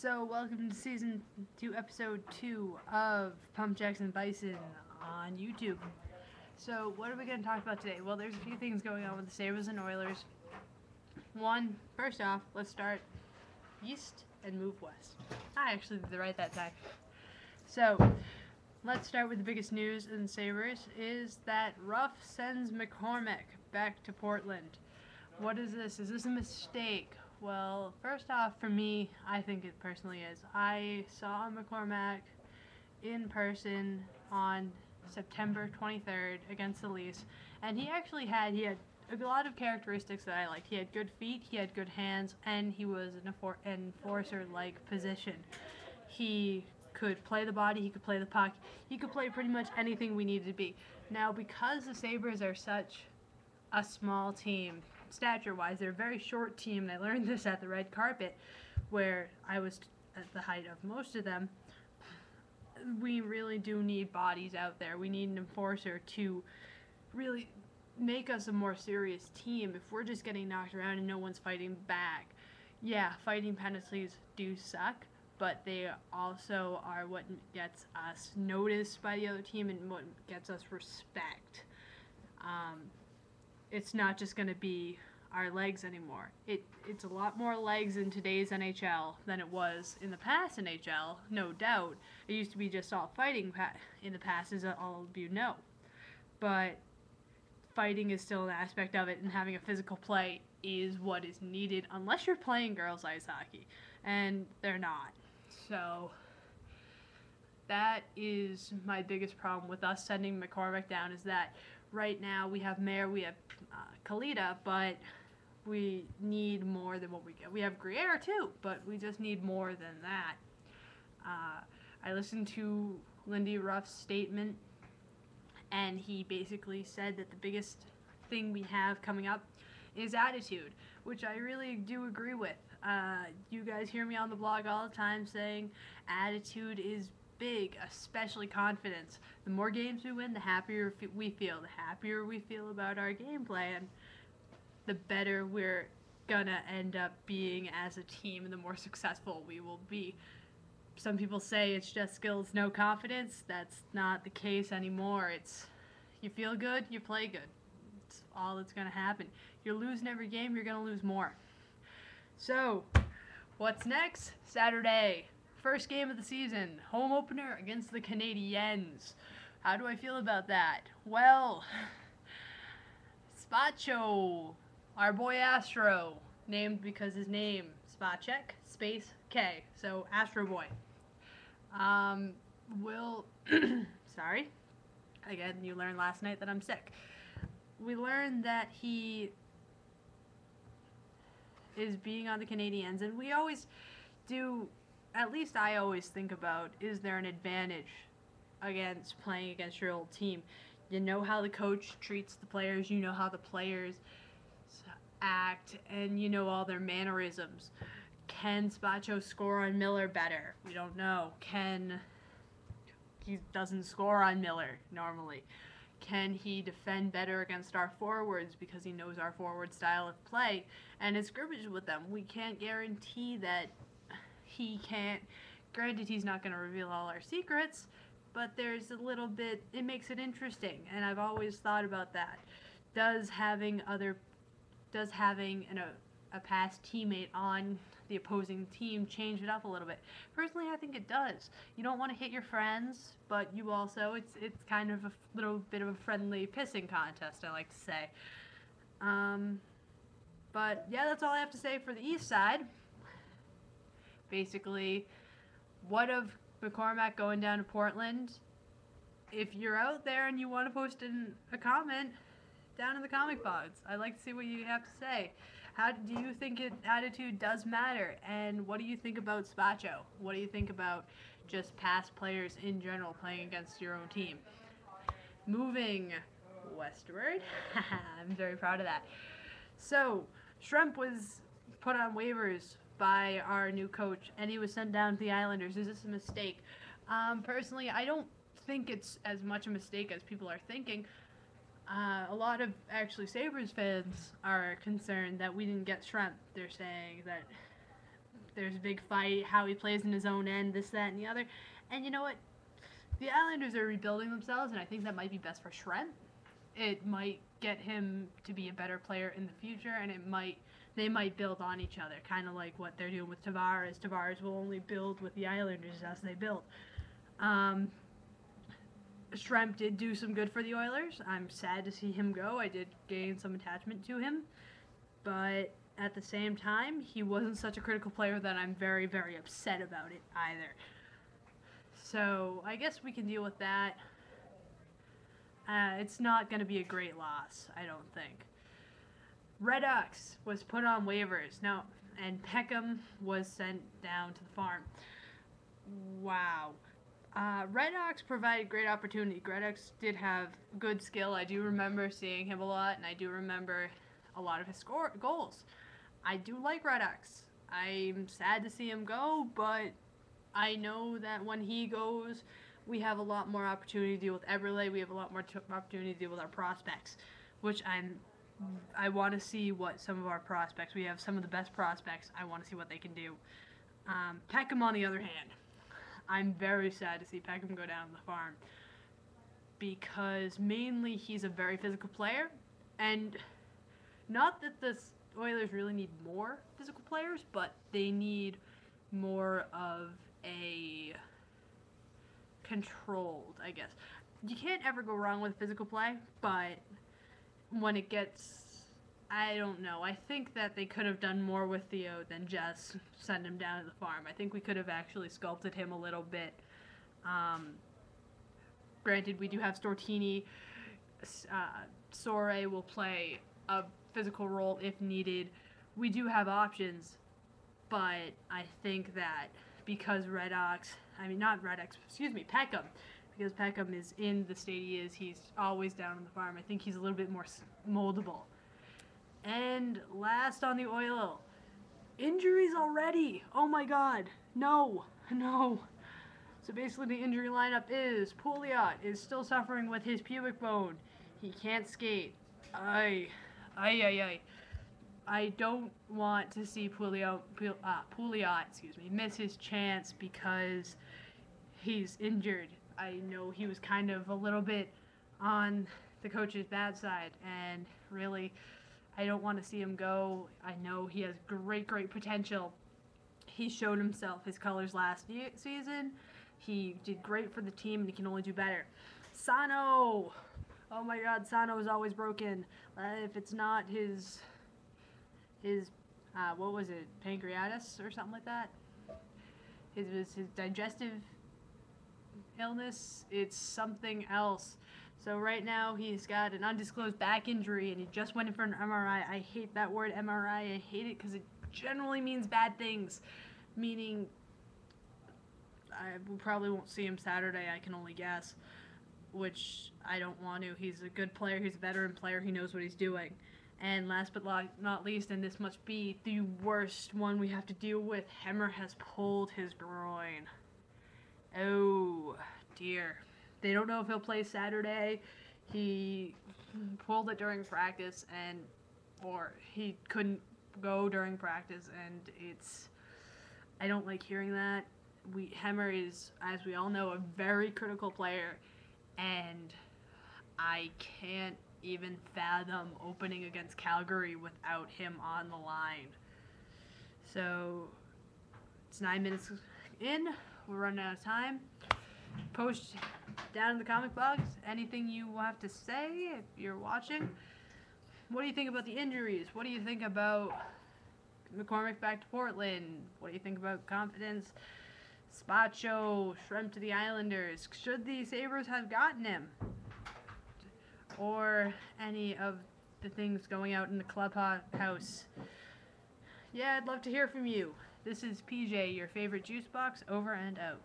So, welcome to Season 2, Episode 2 of Pump Jacks and Bison on YouTube. So, what are we going to talk about today? Well, there's a few things going on with the Sabres and Oilers. First off, let's start east and move west. I actually did it right that time. So, let's start with the biggest news in the Sabres is that Ruff sends McCormack back to Portland. What is this? Is this a mistake? Well, first off, for me, I think it personally is. I saw McCormack in person on September 23rd against the Leafs, and he had a lot of characteristics that I liked. He had good feet, he had good hands, and he was an enforcer-like position. He could play the body, he could play the puck, he could play pretty much anything we needed to be. Now, because the Sabres are such a small team, stature-wise, they're a very short team, and I learned this at the red carpet, where I was at the height of most of them. We really do need bodies out there. We need an enforcer to really make us a more serious team. If we're just getting knocked around and no one's fighting back, yeah, fighting penalties do suck, but they also are what gets us noticed by the other team and what gets us respect. It's not just going to be our legs anymore. It's a lot more legs in today's NHL than it was in the past NHL, no doubt. It used to be just all fighting in the past, as all of you know. But fighting is still an aspect of it, and having a physical play is what is needed, unless you're playing girls' ice hockey, and they're not. So that is my biggest problem with us sending McCormack down, is that right now we have Mayer, we have Colitis, but we need more than what we get. We have Gruyere too, but we just need more than that. I listened to Lindy Ruff's statement, and he basically said that the biggest thing we have coming up is attitude, which I really do agree with. You guys hear me on the blog all the time saying attitude is big, especially confidence. The more games we win, the happier we feel. The happier we feel about our game plan, the better we're gonna end up being as a team, and the more successful we will be. Some people say it's just skills, no confidence. That's not the case anymore. It's you feel good, you play good. It's all that's gonna happen. You're losing every game, you're gonna lose more. So, what's next? Saturday. First game of the season, home opener against the Canadiens. How do I feel about that? Well, Spacek, our boy Astro, named because his name, Spacek, space K, so Astro Boy. Sorry, again, you learned last night that I'm sick. We learned that he is being on the Canadiens, and we always do. At least I always think about, is there an advantage against playing against your old team? You know how the coach treats the players, you know how the players act, and you know all their mannerisms. Can Spacek score on Miller better? We don't know. He doesn't score on Miller normally. Can he defend better against our forwards because he knows our forward style of play and is scrimmaged with them? We can't guarantee that he can't. Granted, he's not going to reveal all our secrets, but there's a little bit, it makes it interesting, and I've always thought about that. Does having a past teammate on the opposing team change it up a little bit? Personally, I think it does. You don't want to hit your friends, but you also, it's kind of a little bit of a friendly pissing contest, I like to say. But yeah, that's all I have to say for the east side. Basically, what of McCormack going down to Portland? If you're out there and you want to post a comment down in the comic box, I'd like to see what you have to say. How do you think attitude does matter? And what do you think about Spacek? What do you think about just past players in general playing against your own team? Moving westward, I'm very proud of that. So, Shremp was put on waivers by our new coach, and he was sent down to the Islanders. Is this a mistake? Personally, I don't think it's as much a mistake as people are thinking. A lot of actually Sabres fans are concerned that we didn't get Shremp. They're saying that there's a big fight, how he plays in his own end, this, that, and the other. And you know what? The Islanders are rebuilding themselves, and I think that might be best for Shremp. It might get him to be a better player in the future, and they might build on each other, kind of like what they're doing with Tavares. Tavares will only build with the Islanders as they build. Shremp did do some good for the Oilers. I'm sad to see him go. I did gain some attachment to him, but at the same time, he wasn't such a critical player that I'm very, very upset about it either. So I guess we can deal with that. It's not going to be a great loss, I don't think. Reddox was put on waivers. Now, and Peckham was sent down to the farm. Wow. Reddox provided great opportunity. Reddox did have good skill. I do remember seeing him a lot, and I do remember a lot of his goals. I do like Reddox. I'm sad to see him go, but I know that when he goes, we have a lot more opportunity to deal with Eberle. We have a lot more opportunity to deal with our prospects, which I want to see what some of our prospects. We have some of the best prospects. I want to see what they can do. Peckham, on the other hand, I'm very sad to see Peckham go down the farm because mainly he's a very physical player, and not that the Oilers really need more physical players, but they need more of a controlled, I guess. You can't ever go wrong with physical play, but when it gets, I don't know. I think that they could have done more with Theo than just send him down to the farm. I think we could have actually sculpted him a little bit. Granted, we do have Stortini. Sore will play a physical role if needed. We do have options, but I think that because Peckham, because Peckham is in the state he is, he's always down on the farm. I think he's a little bit more moldable. And last on the Oil, injuries already. Oh my God, no. So basically the injury lineup is Puliot is still suffering with his pubic bone. He can't skate. I don't want to see Puliot miss his chance because he's injured. I know he was kind of a little bit on the coach's bad side, and really, I don't want to see him go. I know he has great potential. He showed himself his colors last season. He did great for the team, and he can only do better. Sano! Oh my God, Sano is always broken. If it's not his what was it, pancreas or something like that? His digestive illness. It's something else. So right now he's got an undisclosed back injury, and he just went in for an MRI. I hate that word MRI. I hate it because it generally means bad things, meaning we probably won't see him Saturday, I can only guess, which I don't want to. He's a good player. He's a veteran player. He knows what he's doing. And last but not least, and this must be the worst one we have to deal with, Hemmer has pulled his groin. Oh, dear. They don't know if he'll play Saturday. He pulled it during practice, or he couldn't go during practice, and I don't like hearing that. Hemmer is, as we all know, a very critical player, and I can't even fathom opening against Calgary without him on the line. So it's 9 minutes in. We're running out of time. Post down in the comic box anything you have to say if you're watching. What do you think about the injuries? What do you think about McCormack back to Portland? What do you think about confidence? Spacek, Shremp to the Islanders. Should the Sabres have gotten him? Or any of the things going out in the clubhouse? Yeah, I'd love to hear from you. This is PJ, your favorite juice box, over and out.